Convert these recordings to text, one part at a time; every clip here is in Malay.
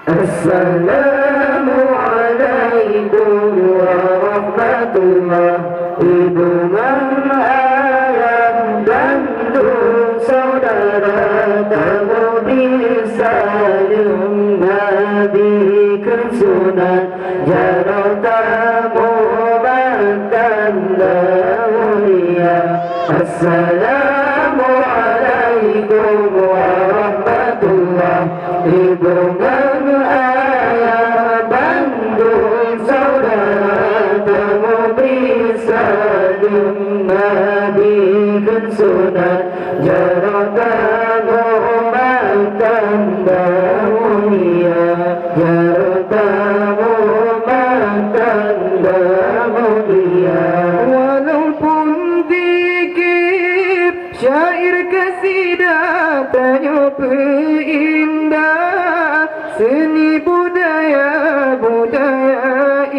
Assalamualaikum warahmatullah. Hubungan ayah dan saudara kamu disalim Nabi kesunat jarang tamu makan mulia. Assalamualaikum warahmatullah. Hubungan ayah bandung saudara kamu disalim Nabi kesunat jarang tamu makan mulia. Jarang tamu makan mulia. Walaupun dikit syair kasidah tanya perindah seni budaya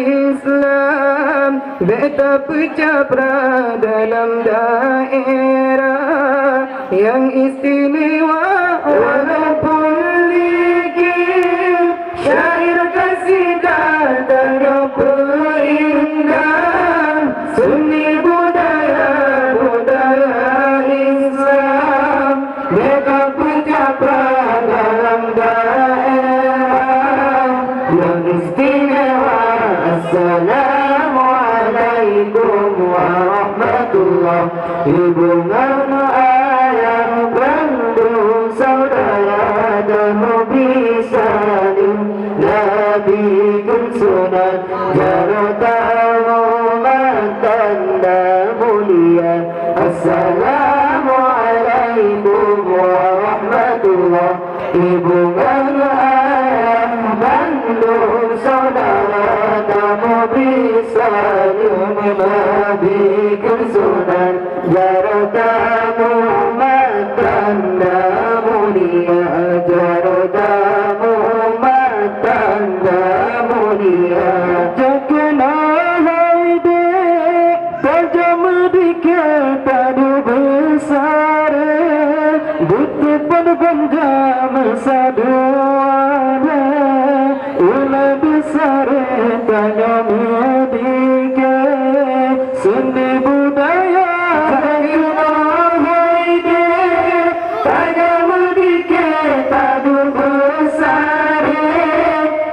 Islam beta pecapra dalam daerah yang istimewa. Walaupun dikit syair kasidah tanya perindah seni budaya Islam mereka pencapra dalam daerah yang istimewa. Assalamualaikum warahmatullah. Hubungan ayah bandung saudara dan bisalim Nabi kesunat jarang tamu makan mulia. Assalamualaikum warahmatullah. Hubungan ayah bandung saudara kamu bisalim Nabi kesunat jarang tamu makan mulia. Jarang tamu makan mulia. Jangan haide tajam dikit tadu besar butuh penjam saduana ulah besar tanya medike seni budaya haide tajam dikit tadu besar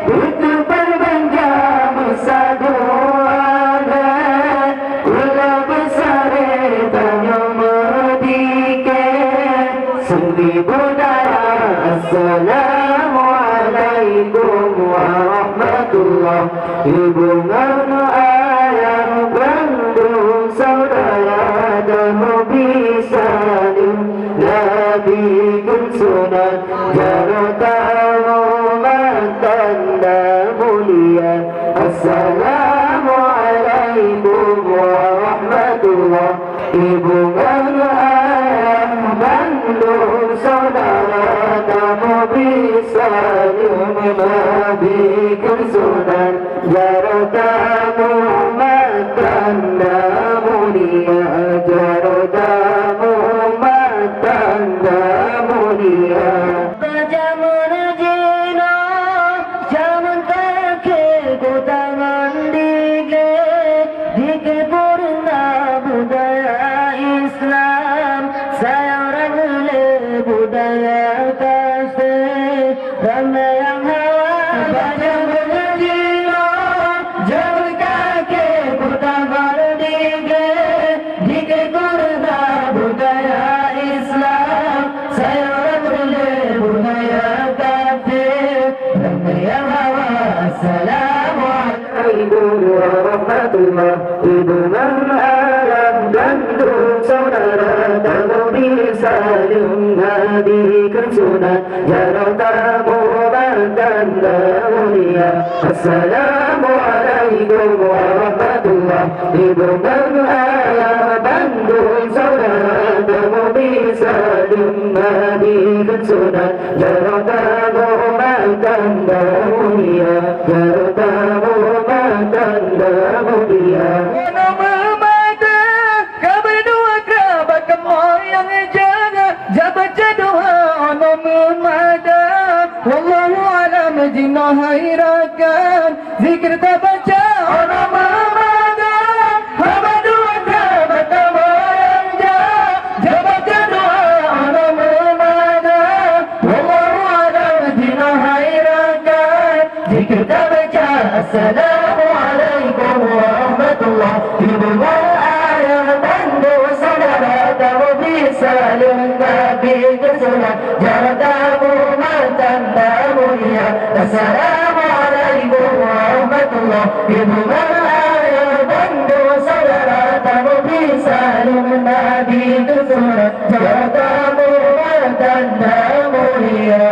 butuh penjam saduana ulah besar tanya medike seni budaya. Assalamualaikum warahmatullah. Hubungan ayah bandung saudara dan bisalim Nabi kesunat jarang tamu makan mulia. Assalamualaikum warahmatullah. Hubungan ayah bandung saudara kamu bisalim Nabi kesunat jarang tamu makan mulia. Jarang tamu makan mulia. Jamun jino jamun takil ku tangan dike purna budaya Islam saya orang budaya kasih ramai yang hawa banyak menjilo jauh kaki pertama dike kurna budaya Islam saya orang budaya kasih ramai yang hawa. Assalamualaikum warahmatullah. Hubungan ayah bandung saudara kamu bisalim Nabi kesunat jarang tamu makan mulia. Assalamualaikum warahmatullah. Hubungan ayah bandung saudara kamu bisalim Nabi kesunat jarang tamu makan mulia. Jarang tamu makan mulia. dino hairakan zikir terbaca orang Ramadan hamba doa bertemu yang jabakan doa orang Ramadan wallahu alam dino hairakan zikir terbaca assalamualaikum warahmatullahi wabarakatuh saudara tahu bisa Nabi kesunnah jaratamu tanda mulia assalamualaikum warahmatullahi wabarakatuh saudara tamu bisa Nabi kesunnah jaratamu tanda mulia